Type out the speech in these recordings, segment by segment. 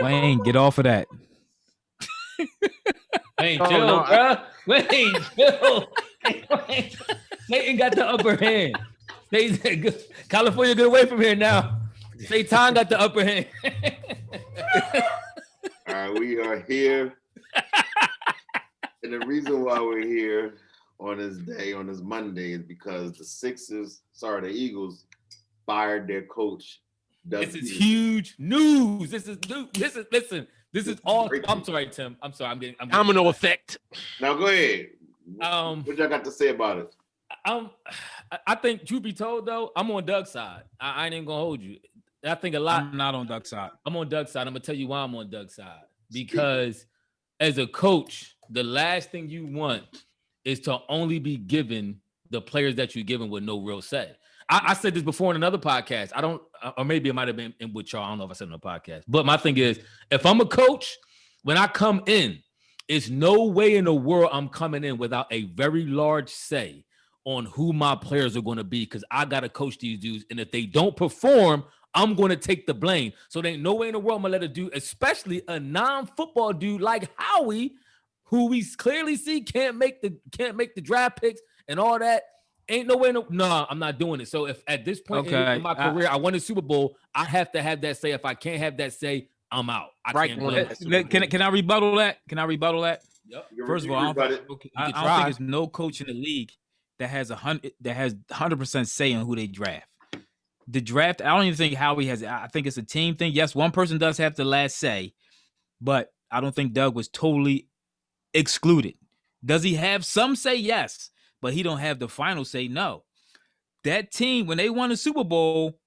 Wayne, get off of that. Wayne, chill, bro. Wayne, chill. Wayne. Satan got the upper hand. California, get away from here now. Satan got the upper hand. All right, we are here. And the reason why we're here on this day, on this Monday, is because the Eagles fired their coach. Doug This is Pederson. huge news. This is all. I'm sorry, Tim. I'm sorry. I'm getting domino effect. Now go ahead. What y'all got to say about it? I think, truth be told, though, I'm on Doug's side. I ain't gonna hold you. I think a lot. I'm not on Doug's side. I'm on Doug's side. I'm gonna tell you why I'm on Doug's side. Because as a coach, the last thing you want is to only be given the players that you're given with no real say. I said this before in another podcast. I don't, or maybe it might have been with y'all. I don't know if I said it on a podcast. But my thing is, if I'm a coach, when I come in, it's no way in the world I'm coming in without a very large say on who my players are going to be, because I got to coach these dudes. And if they don't perform, I'm going to take the blame. So there ain't no way in the world I'm going to let a dude, especially a non-football dude like Howie, who we clearly see can't make the draft picks and all that. Ain't no way. No, I'm not doing it. So if at this point in my career, I won a Super Bowl, I have to have that say. If I can't have that say, I'm out. Can I rebuttal that? Yep. First of all, I don't think there's no coach in the league that has 100% say on who they draft. The draft, I don't even think Howie has. I think it's a team thing. Yes, one person does have the last say, but I don't think Doug was totally excluded. Does he have some say? Yes. But he don't have the final say. No. That team, when they won the Super Bowl,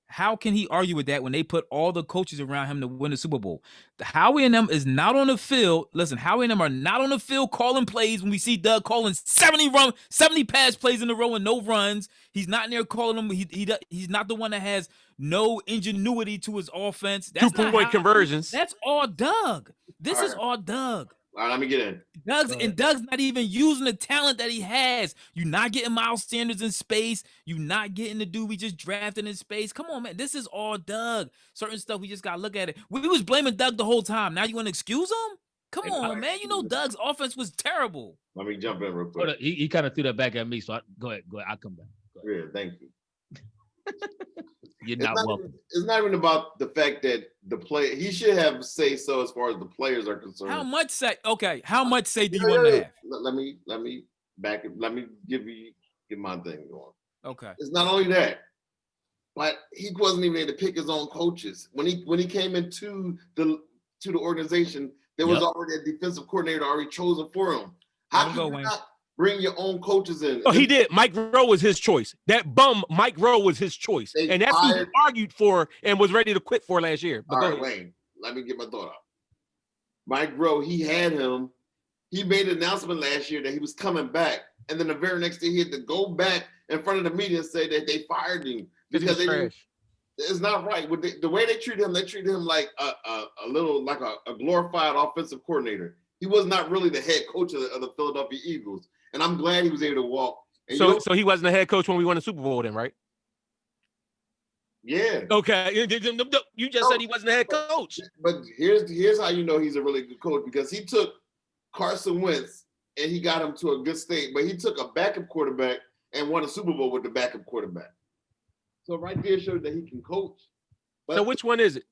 how can he argue with that when they put all the coaches around him to win the Super Bowl? Howie and them is not on the field. Listen, Howie and them are not on the field calling plays when we see Doug calling 70 pass plays in a row and no runs. He's not in there calling them. He's not the one that has no ingenuity to his offense. That's 2-point conversions. That's all Doug. This is all Doug. All right, let me get in. Doug's not even using the talent that he has. You're not getting Miles Sanders in space. You're not getting the dude we just drafted in space. Come on, man. This is all Doug. Certain stuff, we just got to look at it. We was blaming Doug the whole time. Now you want to excuse him? Come on, man. You know Doug's offense was terrible. Let me jump in real quick. He kind of threw that back at me, so go ahead. I'll come back. Yeah, thank you. You're not welcome. It's not even about the fact that he should have say so as far as the players are concerned. How much say? Okay, how much say do you want to have? Let me back it. Let me get my thing going. Okay. It's not only that, but he wasn't even able to pick his own coaches when he came into the organization. There was already a defensive coordinator already chosen for him. How can you not bring your own coaches in? Oh, he did. Mike Rowe was his choice. That bum Mike Rowe was his choice, and that's who he argued for and was ready to quit for last year. But all right, Wayne, let me get my thought out. Mike Rowe, he had him. He made an announcement last year that he was coming back, and then the very next day he had to go back in front of the media and say that they fired him because it's not right. The way they treated him like a little like a glorified offensive coordinator. He was not really the head coach of the Philadelphia Eagles. And I'm glad he was able to walk. And so he wasn't the head coach when we won the Super Bowl then, right? Yeah. Okay. You just said he wasn't the head coach. But here's how you know he's a really good coach, because he took Carson Wentz and he got him to a good state, but he took a backup quarterback and won a Super Bowl with the backup quarterback. So right there showed that he can coach. But so which one is it?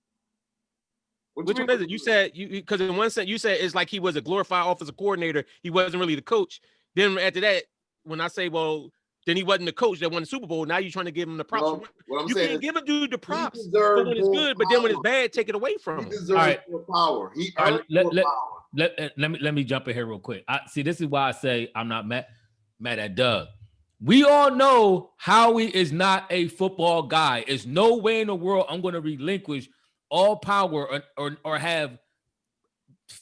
Which one is it? You said because in one sense you said it's like he was a glorified offensive coordinator. He wasn't really the coach. Then after that, when I say, well, then he wasn't the coach that won the Super Bowl. Now you're trying to give him the props. Well, you can't give a dude the props for when it's good, but then when it's bad, take it away from him. He deserves more power. He earned more power. Let me jump in here real quick. See, this is why I say I'm not mad at Doug. We all know Howie is not a football guy. There's no way in the world I'm going to relinquish all power or have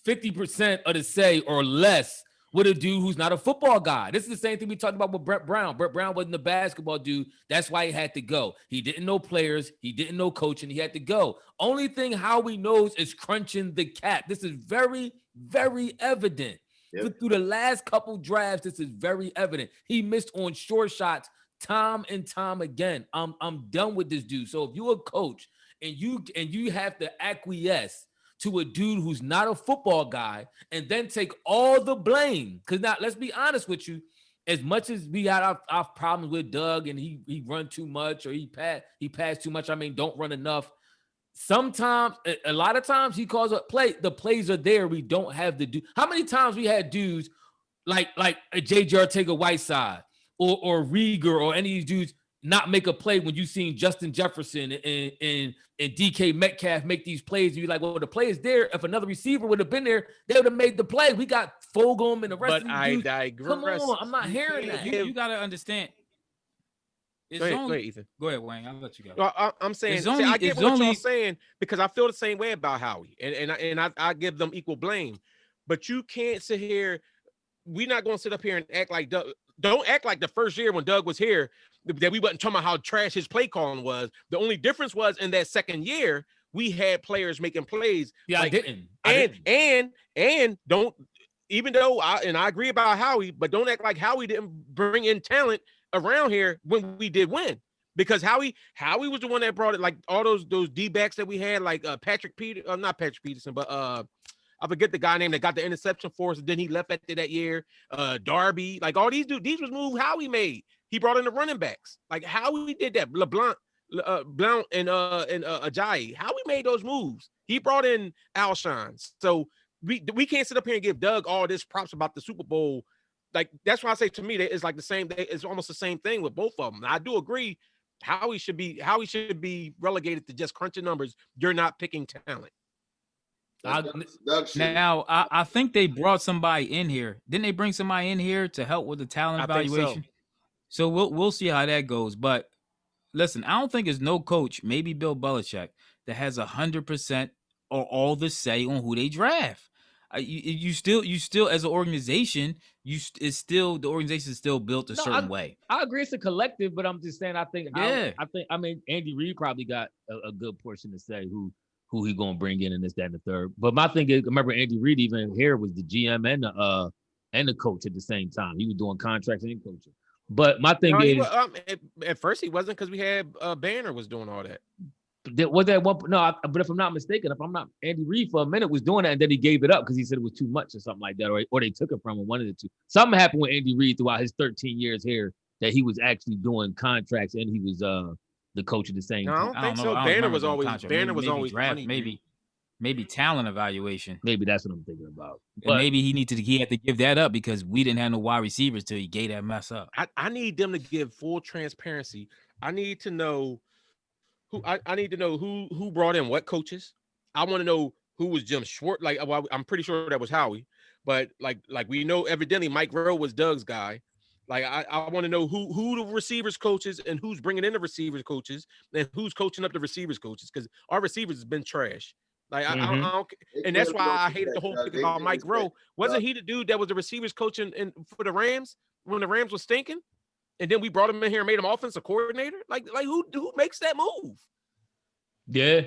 50% of the say or less with a dude who's not a football guy. This is the same thing we talked about with Brett Brown. Brett Brown wasn't a basketball dude. That's why he had to go. He didn't know players. He didn't know coaching. He had to go. Only thing Howie knows is crunching the cap. This is very, very evident. Yep. Through the last couple drafts, this is very evident. He missed on short shots time and time again. I'm done with this dude. So if you're a coach and you have to acquiesce to a dude who's not a football guy and then take all the blame. Because now, let's be honest with you, as much as we had our problems with Doug and he run too much or he passed too much, I mean, don't run enough. Sometimes, a lot of times he calls a play. The plays are there. We don't have the dude. How many times we had dudes like a J.J. Arcega-Whiteside or Rieger or any of these dudes not make a play when you seen Justin Jefferson and DK Metcalf make these plays, and you're like, well, the play is there. If another receiver would have been there, they would have made the play. We got Fulgham and the rest of these dudes. Digress. Come on, I'm not hearing that. You got to understand. Go ahead, Ethan. Go ahead, Wayne. I'll let you go. Well, I'm saying, I get what y'all saying because I feel the same way about Howie, and I give them equal blame. But you can't sit here. We're not going to sit up here and act like Doug. Don't act like the first year when Doug was here that we wasn't talking about how trash his play calling was. The only difference was in that second year we had players making plays. Yeah, like, I didn't. And don't, even though I agree about Howie, but don't act like Howie didn't bring in talent around here when we did win. Because Howie was the one that brought it, like all those D-backs that we had, like not Patrick Peterson, but I forget the guy name that got the interception for us. And then he left after that year. Darby, like all these dudes, these was moves Howie made. He brought in the running backs. Like Howie did that. Blount and Ajayi. Howie made those moves. He brought in Alshon. So we can't sit up here and give Doug all this props about the Super Bowl. Like that's why I say to me that it's like the same. It's almost the same thing with both of them. I do agree. Howie should be relegated to just crunching numbers. You're not picking talent. Now, I think they brought somebody in here. Didn't they bring somebody in here to help with the talent evaluation? So we'll see how that goes. But listen, I don't think there's no coach, maybe Bill Belichick, that has 100% or all the say on who they draft. You still as an organization, the organization is still built a certain way. I agree it's a collective, but I'm just saying I mean Andy Reid probably got a good portion to say who he gonna bring in this, that, and the third. But my thing is, remember Andy Reid even here was the GM and the coach at the same time. He was doing contracts and coaching. But my thing is, at first he wasn't because we had Banner was doing all that. Was that one? No, but if I'm not mistaken, Andy Reid for a minute was doing that, and then he gave it up because he said it was too much or something like that, or they took it from him. One of the two. Something happened with Andy Reid throughout his 13 years here that he was actually doing contracts and he was the coach at the same time. I don't think so. Banner was always draft, maybe talent evaluation. Maybe that's what I'm thinking about. But maybe he had to give that up because we didn't have no wide receivers till he gave that mess up. I need them to give full transparency. I need to know who brought in what coaches. I want to know who was Jim Schwartz. Like, well, I'm pretty sure that was Howie, but like we know evidently Mike Rowe was Doug's guy. Like I want to know who the receivers coaches and who's bringing in the receivers coaches and who's coaching up the receivers coaches, because our receivers has been trash. Like I don't, and that's why I hated the whole thing about Mike Rowe. Wasn't he the dude that was the receivers coaching for the Rams when the Rams was stinking? And then we brought him in here and made him offensive coordinator. Like who makes that move? Yeah.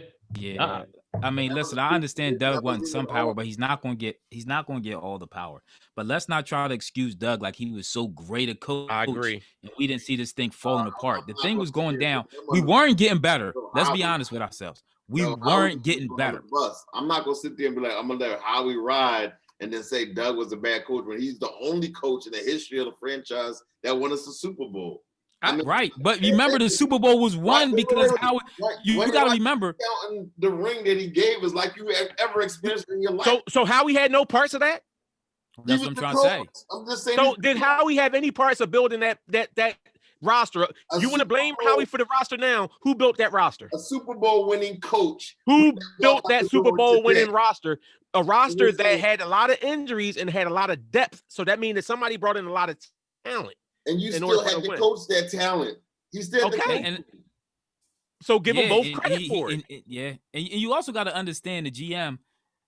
I mean, listen, I understand Doug wanting some power, but he's not going to get all the power. But let's not try to excuse Doug like he was so great a coach. I agree. And we didn't see this thing falling apart. The thing was going down. We weren't getting better. Let's be honest with ourselves. We weren't getting better. I'm not going to sit there and be like, I'm going to let Howie ride and then say Doug was a bad coach when he's the only coach in the history of the franchise that won us the Super Bowl. I mean, right, but remember the Super Bowl was won because Howard. You got to remember the ring that he gave is like you ever experienced in your life. So Howie had no parts of that. That's what I'm trying to say. I'm just saying. So did Howie have any parts of building that roster? You want to blame Howie for the roster now? Who built that roster? A Super Bowl winning coach. Who built that Super Bowl winning roster? A roster that had a lot of injuries and had a lot of depth. So that means that somebody brought in a lot of talent. And you still had to coach that talent. He still and so give them both credit for it. And you also got to understand the GM.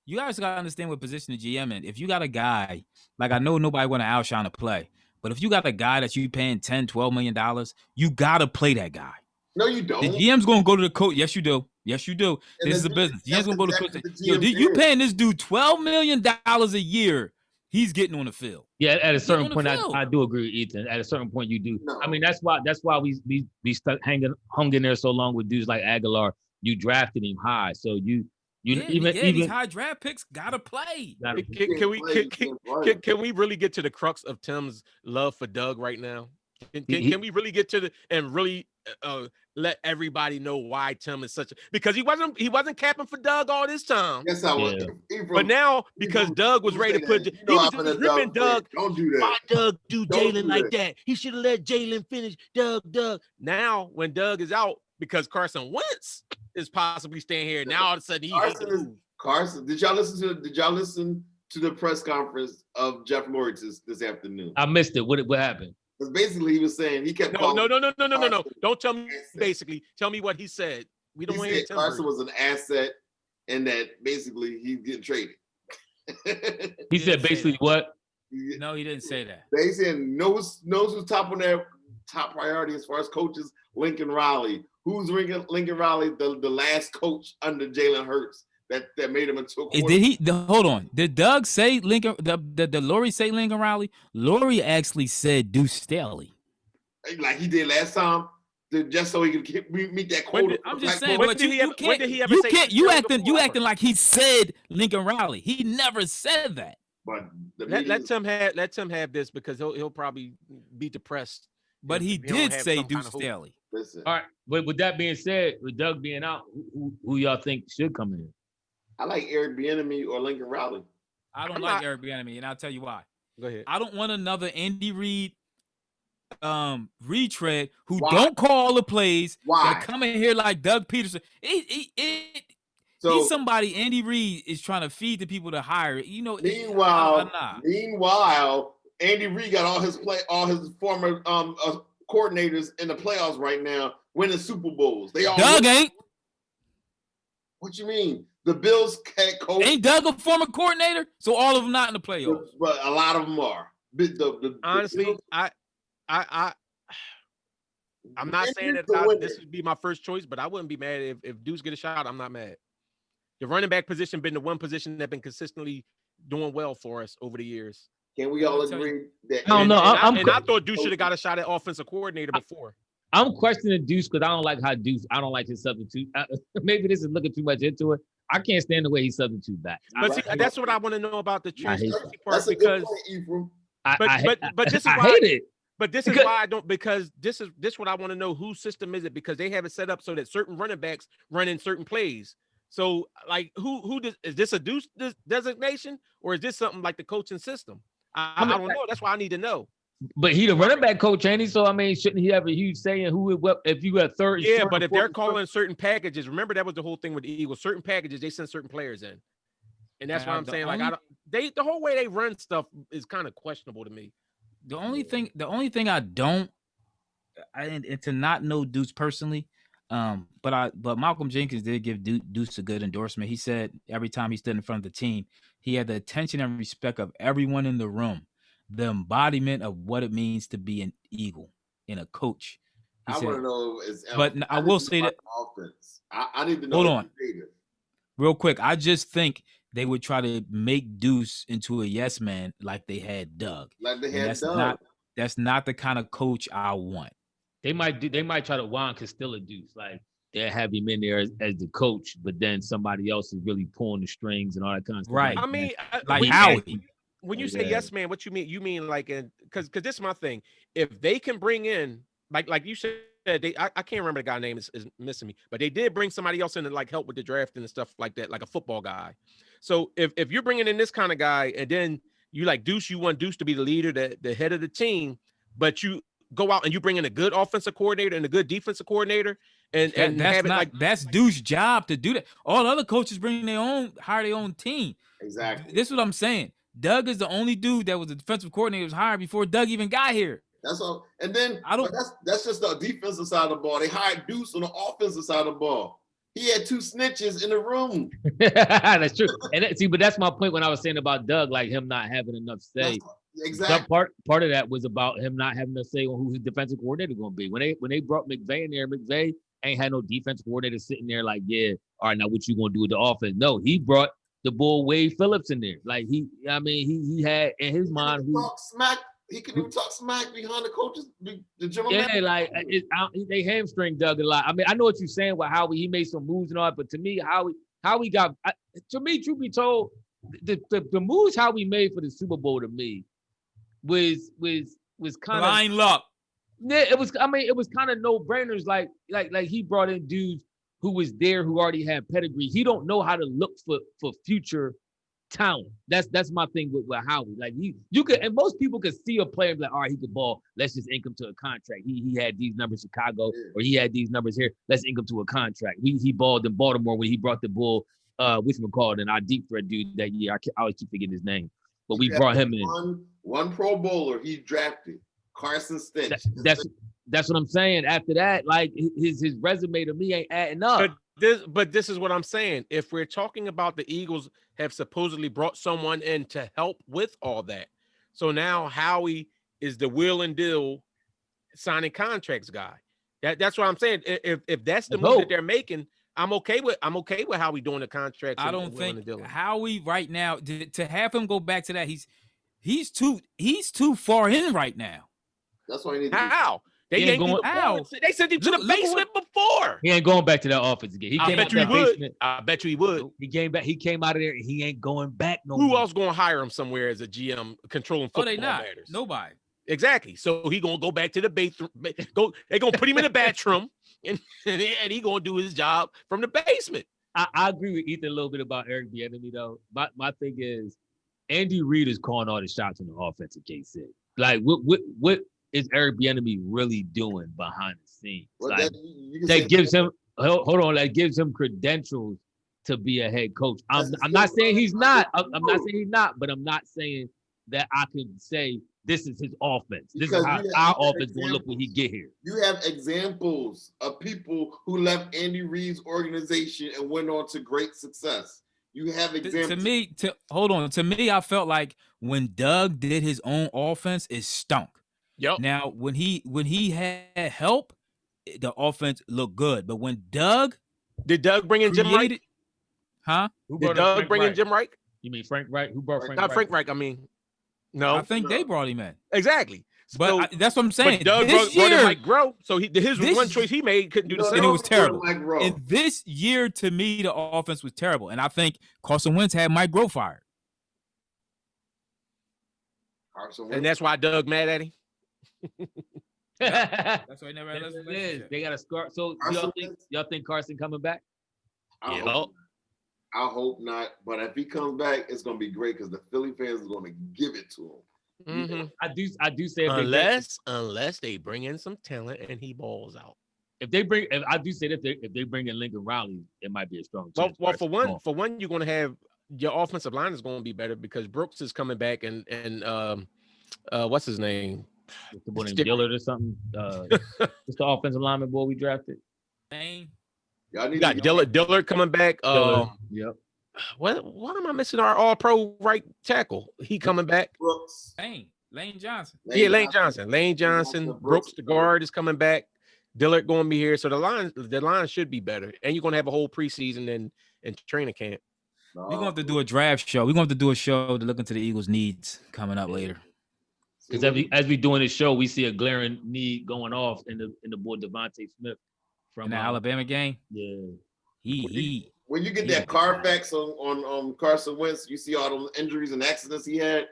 You guys got to understand what position the GM in. If you got a guy, like I know nobody want to outshine a play, but if you got a guy that you paying $10-12 million, you got to play that guy. No, you don't. The GM's going to go to the coach. Yes, you do. Yes, you do. This is a business. GM's going to go to the coach. Yo, you paying this dude $12 million a year. He's getting on the field. Yeah, at a certain point, I do agree with Ethan. At a certain point, you do. No. I mean, that's why we stuck hung in there so long with dudes like Aguilar. You drafted him high, so you These high draft picks gotta play. Can we really get to the crux of Tim's love for Doug right now? Can we really get to really let everybody know why Tim is such a, because he wasn't capping for Doug all this time. Yes, I was. But now because Doug was ready to put, he was ripping Doug. Don't do that. Why Doug do Jalen like that? He should have let Jalen finish. Doug. Now when Doug is out because Carson Wentz is possibly staying here, now all of a sudden Carson. Did y'all listen to the press conference of Jeff Lurie this afternoon? I missed it. What happened? Because basically he was saying he kept no. Don't tell me basically. Tell me what he said. We don't want to hear Tim Carson was an asset and that basically he's getting traded. He said basically what? No, he didn't say that. They said knows who's top on their top priority as far as coaches. Lincoln Riley. Who's Lincoln Riley? The last coach under Jalen Hurts that made him into a quarterback. Hold on. Did Doug say Lincoln? Did Lurie say Lincoln Riley? Lurie actually said Deuce Staley. Like he did last time, just so he could meet that quota. I'm just saying, but you acting like he said Lincoln Riley. He never said that. But let Tim have this because he'll probably be depressed. But he did say Deuce Staley. Listen. All right. But with that being said, with Doug being out, who y'all think should come in? I like Eric Bieniemy or Lincoln Riley. I don't like Eric Bieniemy, and I'll tell you why. Go ahead. I don't want another Andy Reid retread who don't call the plays. Why? That come in here like Doug Pederson. He's somebody Andy Reid is trying to feed the people to hire. You know. Meanwhile, Andy Reid got all his former coordinators in the playoffs right now, winning Super Bowls. Doug ain't. What you mean? The Bills can't coach. Ain't Doug a former coordinator? So all of them not in the playoffs. But a lot of them are. Honestly, I'm not saying that this would be my first choice, but I wouldn't be mad if Deuce get a shot. I'm not mad. The running back position been the one position that's been consistently doing well for us over the years. Can we all agree that? I don't know. I thought Deuce should have got a shot at offensive coordinator before. I'm questioning Deuce because I don't like his substitute. Maybe this is looking too much into it. I can't stand the way he substitute back. But see, that's what I want to know about the transparency part because I hate it. But this is why I don't, because this what I want to know. Whose system is it? Because they have it set up so that certain running backs run in certain plays. So like is this a Deuce designation or is this something like the coaching system? I don't know. That's why I need to know. But he the running back coach, ain't he? So I mean, shouldn't he have a huge say in if you got third? Yeah, but if they're calling certain packages, remember that was the whole thing with the Eagles. Certain packages, they send certain players in, and that's why I'm saying the whole way they run stuff is kind of questionable to me. The only thing I don't, and to not know Deuce personally, but Malcolm Jenkins did give Deuce a good endorsement. He said every time he stood in front of the team, he had the attention and respect of everyone in the room. The embodiment of what it means to be an Eagle and a coach. I want to know. I will say that offense. I need to know. Hold on, real quick. I just think they would try to make Deuce into a yes man like they had Doug. That's not the kind of coach I want. They might try to Juan Castillo Deuce, like they have him in there as the coach, but then somebody else is really pulling the strings and all that kind of stuff. Right. I mean, like Howie. When you say yes, man, what you mean? You mean like, because this is my thing. If they can bring in, like you said, I can't remember the guy's name is missing me, but they did bring somebody else in to like help with the drafting and stuff like that, like a football guy. So if you're bringing in this kind of guy, and then you like Deuce, you want Deuce to be the leader, the head of the team, but you go out and you bring in a good offensive coordinator and a good defensive coordinator, and that's Deuce's job to do that. All the other coaches hire their own team. Exactly. This is what I'm saying. Doug is the only dude that was a defensive coordinator was hired before Doug even got here. That's all. And then that's just the defensive side of the ball. They hired Deuce on the offensive side of the ball. He had two snitches in the room. That's true. And but that's my point when I was saying about Doug, like him not having enough say. Exactly. Part of that was about him not having enough say on who his defensive coordinator going to be. When they brought McVay in there, McVay ain't had no defensive coordinator sitting there like, yeah, all right, now what you going to do with the offense? No, he brought the bull Wade Phillips in there. Like he had in his mind he can even talk smack behind the coaches, the general manager. Yeah, like they hamstring Doug a lot. I mean, I know what you're saying with Howie. He made some moves and all that, but to me, Howie, Howie got to me. Truth be told, the moves Howie made for the Super Bowl to me was kind of blind luck. Yeah, it was. I mean, it was kind of no brainers. Like he brought in dudes who was there who already had pedigree. He don't know how to look for future talent. That's my thing with Howie. Like you could, and most people could see a player and be like, all right, he could ball. Let's just ink him to a contract. He had these numbers in Chicago, or he had these numbers here. Let's ink him to a contract. He balled in Baltimore when he brought the Bull, whatchamacallit, and our deep threat dude that year. I always keep forgetting his name, but we brought him in. One Pro Bowler he drafted, Carson Stench. That's what I'm saying. After that, like his resume to me ain't adding up. But this is what I'm saying. If we're talking about the Eagles have supposedly brought someone in to help with all that, so now Howie is the wheel and deal signing contracts guy. That's what I'm saying. If that's the move that they're making, I'm okay with Howie doing the contracts. I don't think Howie right now to have him go back to that. He's too far in right now. That's why he needs how. They ain't going out. They sent him to the basement before. He ain't going back to that offense again. I bet you he would. He came out of there and he ain't going back no more. Who else going to hire him somewhere as a GM controlling football matters? Nobody. Exactly. So he going to go back to the bathroom. They're going to put him in the bathroom and he going to do his job from the basement. I agree with Ethan a little bit about Eric Bieniemy though. My thing is Andy Reid is calling all the shots on the offense at KC. Like what is Eric Bieniemy really doing behind the scenes? Well, like, that gives him that gives him credentials to be a head coach. I'm not saying he's not. I'm not saying he's not, but I'm not saying that I can say this is his offense. This is how our offense going to look when he get here. You have examples of people who left Andy Reid's organization and went on to great success. You have examples. To me, I felt like when Doug did his own offense, it stunk. Yep. Now, when he had help, the offense looked good. But when Doug did bring in Jim Reich? Huh? Did Doug bring in Jim Reich? You mean Frank Reich? Who brought Frank? Not Frank Reich. I mean, no. I think they brought him in. Exactly. But that's what I'm saying. But Doug brought in Mike Groh, so his one choice he made couldn't do the same. And it was terrible. And this year, to me, the offense was terrible. And I think Carson Wentz had Mike Groh fired. And that's why Doug mad at him. That's why he never had They got a score. So y'all think Carson coming back? I hope not. But if he comes back, it's gonna be great because the Philly fans are gonna give it to him. Mm-hmm. I do say unless they bring in some talent and he balls out. If I do say that if they bring in Lincoln Riley, it might be a strong chance. Well, for one, you're going to have your offensive line is going to be better because Brooks is coming back and what's his name? The boy named Dillard or something. What's the offensive lineman boy we drafted? Name. You got Dillard coming back. Yep. What am I missing? Our all-pro right tackle. He coming back. Brooks. Lane Johnson. Lane Johnson. Lane Johnson. Brooks, the guard, is coming back. Dillard going to be here. So the line should be better. And you're going to have a whole preseason and training camp. We're going to have to do a draft show. We're going to have to do a show to look into the Eagles' needs coming up later. Because as we doing this show, we see a glaring need going off in the boy Devontae Smith from the Alabama game. Yeah. When you get that Carfax on Carson Wentz, you see all those injuries and accidents he had.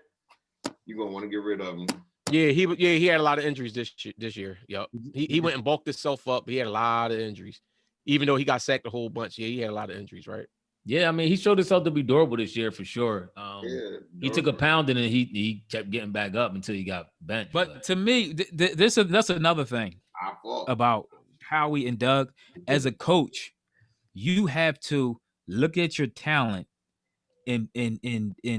You're gonna want to get rid of him. Yeah, he had a lot of injuries this year. Yep. He went and bulked himself up. He had a lot of injuries, even though he got sacked a whole bunch. Yeah, he had a lot of injuries, right? Yeah, I mean, he showed himself to be durable this year for sure. He took a pounding and he kept getting back up until he got benched. But to me, that's another thing about Howie and Doug. As a coach, you have to look at your talent and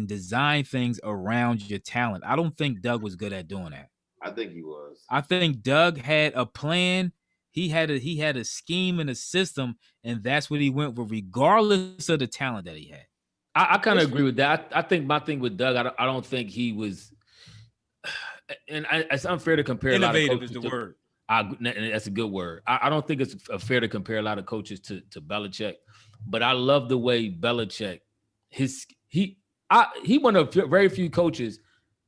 design things around your talent. I don't think Doug was good at doing that. I think he was. I think Doug had a plan. He had a scheme and a system, and that's what he went with, regardless of the talent that he had. I kind of agree with that. I think my thing with Doug, I don't think he was, and it's unfair to compare. Innovative a lot of is the word. That's a good word. I don't think it's fair to compare a lot of coaches to Belichick, but I love the way Belichick, he one of very few coaches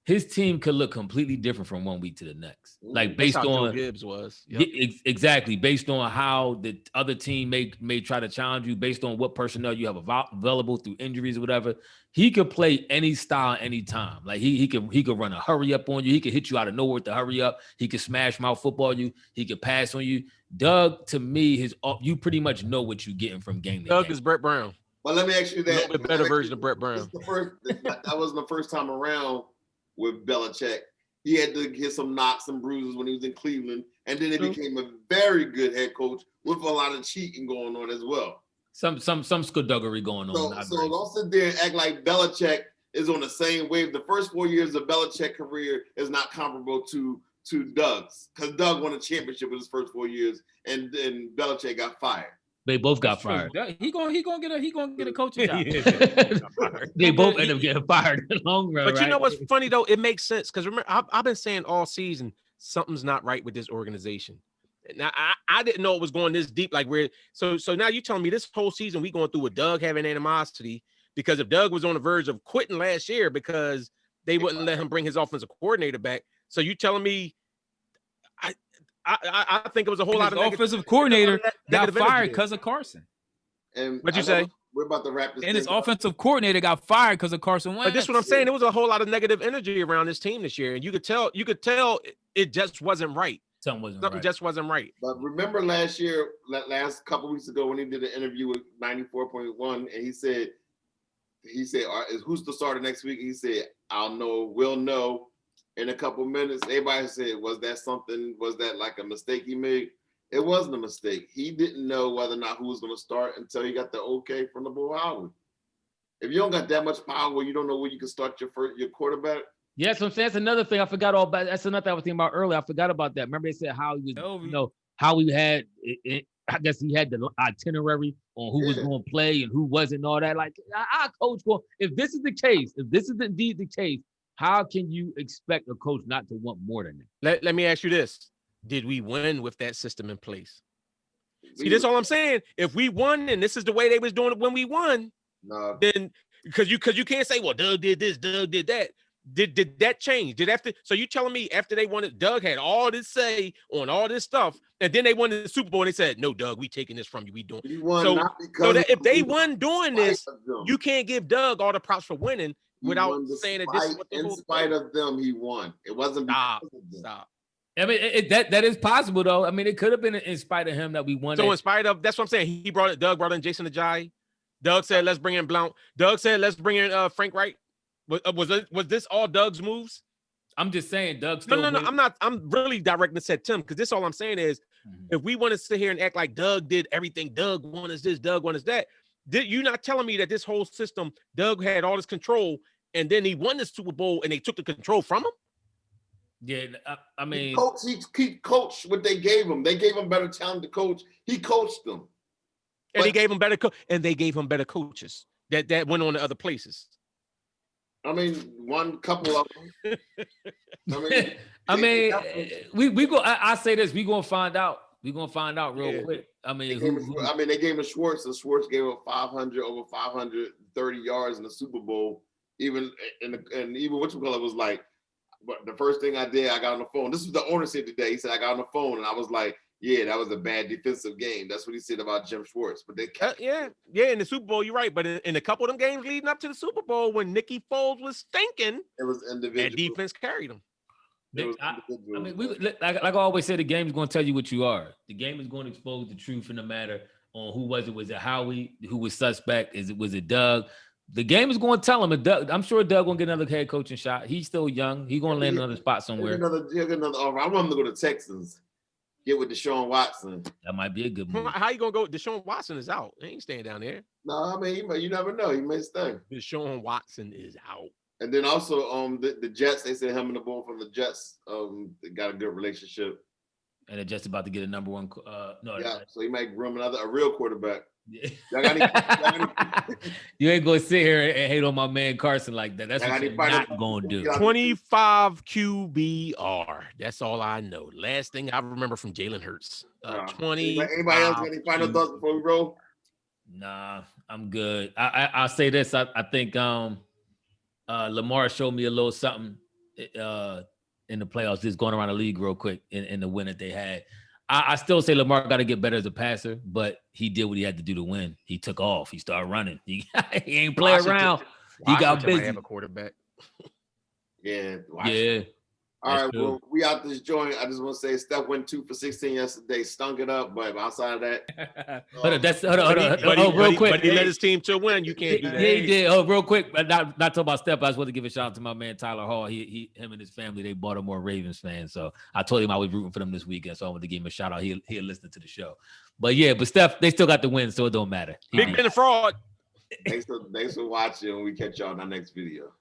his team could look completely different from one week to the next. Like based That's how on Joe Gibbs was. Yep. Exactly. Based on how the other team may try to challenge you, based on what personnel you have available through injuries or whatever. He could play any style, anytime. Like he could run a hurry up on you. He could hit you out of nowhere with the hurry up. He could smash mouth football you. He could pass on you. Doug, to me, you pretty much know what you're getting from game to Doug game. is Brett Brown. Well, let me ask you that. A little bit better version of Brett Brown. That wasn't the first time around with Belichick. He had to get some knocks and bruises when he was in Cleveland, and then he became a very good head coach with a lot of cheating going on as well. Some skullduggery going on. So don't sit there and act like Belichick is on the same wave. The first 4 years of Belichick's career is not comparable to Doug's, because Doug won a championship in his first 4 years, and then Belichick got fired. They both got fired. He gonna get a coaching job. They both end up getting fired in the long run. But you know what's funny though? It makes sense because remember, I've been saying all season something's not right with this organization. Now I didn't know it was going this deep. Like so now you telling me this whole season we going through with Doug having animosity because if Doug was on the verge of quitting last year because they wouldn't let him bring his offensive coordinator back. So you telling me? I think it was a whole lot of offensive coordinator got fired because of Carson. And what'd you say? We're about to wrap this. And his offensive coordinator got fired because of Carson Wentz. But this is what I'm saying. There was a whole lot of negative energy around this team this year, and you could tell it just wasn't right. Something just wasn't right. But remember last couple weeks ago when he did an interview with 94.1, and he said, "Who's the starter next week?" He said, "I'll know. We'll know." In a couple minutes, everybody said, was that like a mistake he made? It wasn't a mistake. He didn't know whether or not who was going to start until he got the okay from the Bull Howard. If you don't got that much power, you don't know where you can start your quarterback. Yes, I'm saying that's another thing I forgot all about. That's another thing I was thinking about earlier. I forgot about that. Remember they said how he was, how he had, I guess he had the itinerary on who was going to play and who wasn't and all that. Like our coach, if this is the case, if this is indeed the case, how can you expect a coach not to want more than that? Let me ask you this. Did we win with that system in place? See, that's all I'm saying. If we won and this is the way they was doing it when we won, then because you can't say, well, Doug did this, Doug did that. Did that change? So you telling me after they won it, Doug had all this say on all this stuff, and then they won the Super Bowl and they said, no, Doug, we taking this from you. We doing so that if they won doing this, you can't give Doug all the props for winning. Without saying that this is what in spite of them, he won. It wasn't stop. I mean, that is possible though. I mean, it could have been in spite of him that we won. So in spite of, that's what I'm saying. Doug brought in Jason Ajayi. Doug said, let's bring in Blount. Doug said, let's bring in Frank Wright. Was this all Doug's moves? I'm just saying, Doug. No. I'm really directing this at Tim because this all I'm saying is, if we want to sit here and act like Doug did everything, Doug won us this, Doug won us that. You're not telling me that this whole system, Doug had all this control. And then he won the Super Bowl, and they took the control from him. Yeah, I mean, he coached what they gave him. They gave him better talent to coach. He coached them, and he gave him better. And they gave him better coaches that went on to other places. I mean, one couple of them. we go. I say this: we gonna find out. We gonna find out real quick. I mean, they gave him Schwartz, and Schwartz gave him over 530 yards in the Super Bowl. Even what you call it was like, but the first thing I did, I got on the phone. This was the owner said today. He said I got on the phone and I was like, yeah, that was a bad defensive game. That's what he said about Jim Schwartz. But they in the Super Bowl, you're right. But in a couple of them games leading up to the Super Bowl, when Nicky Foles was stinking, it was individual. That defense carried them. I mean, like I always say, the game is going to tell you what you are. The game is going to expose the truth in the matter on who was it. Was it Howie? Who was suspect? Was it Doug? The game is going to tell him. I'm sure Doug going to get another head coaching shot. He's still young. He's going to land another spot somewhere. He'll get another offer. I want him to go to Texans. Get with Deshaun Watson. That might be a good move. How you going to go? Deshaun Watson is out. He ain't staying down there. No, I mean, you never know. He may stay. Deshaun Watson is out. And then also, the Jets, they said him and the bull from the Jets, they got a good relationship. And they're just about to get a number one. So he might groom a real quarterback. Yeah. You ain't gonna sit here and hate on my man Carson like that. That's what you're not gonna do. 25 QBR. That's all I know. Last thing I remember from Jalen Hurts. 20. Anybody else got any final thoughts before we roll? Nah, I'm good. I'll say this. I think Lamar showed me a little something in the playoffs, just going around the league real quick in the win that they had. I still say Lamar got to get better as a passer, but he did what he had to do to win. He took off. He started running. He ain't play around. He got busy. Might have a quarterback. Yeah. Yeah. All right, well, we out this joint. I just want to say Steph went 2 for 16 yesterday, stunk it up, but outside of that, hold on, real quick. But he led his team to win. You can't do that. Yeah, he did. Oh, real quick, but not talking about Steph. I just want to give a shout out to my man Tyler Hall. Him and his family, they Baltimore Ravens fans. So I told him I was rooting for them this weekend. So I wanted to give him a shout out. He'll listen to the show. But yeah, but Steph, they still got the win, so it don't matter. Big Ben fraud. Thanks for watching. We catch y'all in our next video.